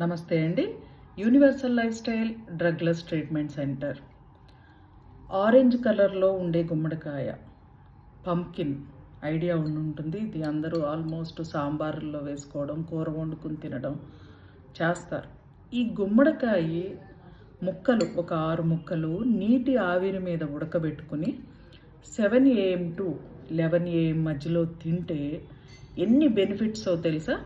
నమస్తే అండి. Universal life style drugless treatment centre. Orange కలర్‌లో ఉండే గుమ్మడికాయ, పంప్కిన్ ఐడియా ఉండుంటుంది. ఇది అందరూ ఆల్మోస్ట్ సాంబారుల్లో వేసుకోవడం, కూర వండుకొని తినడం చేస్తారు. ఈ గుమ్మడికాయ ముక్కలు ఒక 6 ముక్కలు నీటి ఆవిరి మీద ఉడకబెట్టుకుని 7 AM టు 11 AM మధ్యలో తింటే ఎన్ని బెనిఫిట్సో తెలుసా?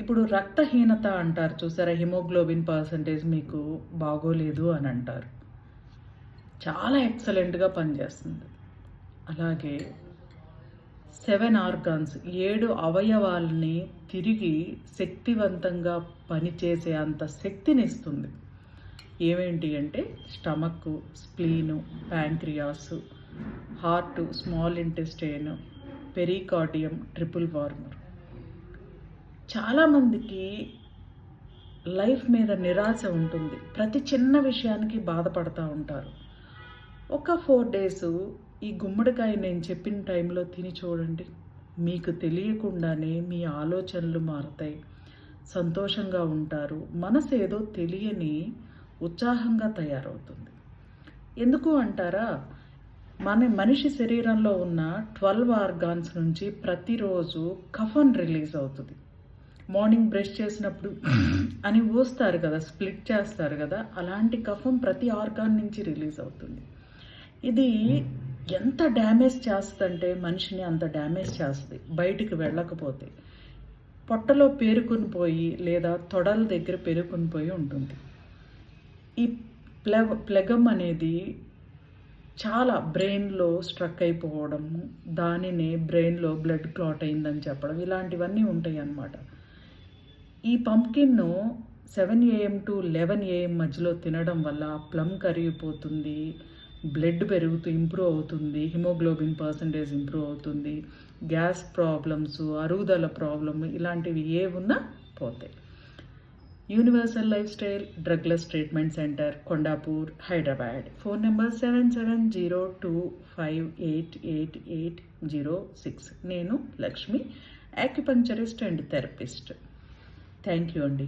ఇప్పుడు రక్తహీనత అంటారు చూసారా, హిమోగ్లోబిన్ పర్సంటేజ్ మీకు బాగోలేదు అని అంటారు. చాలా ఎక్సలెంట్గా పనిచేస్తుంది. అలాగే 7 ఆర్గాన్స్ 7 అవయవాల్ని తిరిగి శక్తివంతంగా పనిచేసే అంత శక్తినిస్తుంది. ఏమేంటి అంటే stomach, spleen, pancreas, heart, small intestine, pericardium, triple warmer. చాలామందికి లైఫ్ మీద నిరాశ ఉంటుంది. ప్రతి చిన్న విషయానికి బాధపడుతూ ఉంటారు. ఒక 4 డేస్ ఈ గుమ్మడికాయ నేను చెప్పిన టైంలో తిని చూడండి. మీకు తెలియకుండానే మీ ఆలోచనలు మారుతాయి, సంతోషంగా ఉంటారు, మనసు ఏదో తెలియని ఉత్సాహంగా తయారవుతుంది. ఎందుకు అంటారా? మనిషి శరీరంలో ఉన్న 12 ఆర్గాన్స్ నుంచి ప్రతిరోజు కఫన్ రిలీజ్ అవుతుంది. మార్నింగ్ బ్రష్ చేసినప్పుడు అని ఊస్తారు కదా, స్ప్లిట్ చేస్తారు కదా, అలాంటి కఫం ప్రతి ఆర్గాన్ నుంచి రిలీజ్ అవుతుంది. ఇది ఎంత డ్యామేజ్ చేస్తుందంటే మనిషిని అంత డ్యామేజ్ చేస్తుంది. బయటికి వెళ్ళకపోతే పొట్టలో పేరుకుని పోయి లేదా తొడల దగ్గర పేరుకుని పోయి ఉంటుంది. ఈ ప్లెగమ్ అనేది చాలా బ్రెయిన్లో స్ట్రక్ అయిపోవడం, దానినే బ్రెయిన్లో బ్లడ్ క్లాట్ అయిందని చెప్పడం, ఇలాంటివన్నీ ఉంటాయి అన్నమాట. ఈ పంప్కిన్ను 7 AM టు 11 AM మధ్యలో తినడం వల్ల ప్లమ్ కరిగిపోతుంది, బ్లడ్ ఇంప్రూవ్ అవుతుంది, హిమోగ్లోబిన్ పర్సంటేజ్ ఇంప్రూవ్ అవుతుంది, గ్యాస్ ప్రాబ్లమ్స్, అరుగుదల ప్రాబ్లమ్ ఇలాంటివి ఏవున్నా పోతాయి. Universal life style drugless treatment centre, Kondapur, Hyderabad. Phone number 7702588806. నేను Lakshmi, acupuncturist and therapist. Thank you అండి.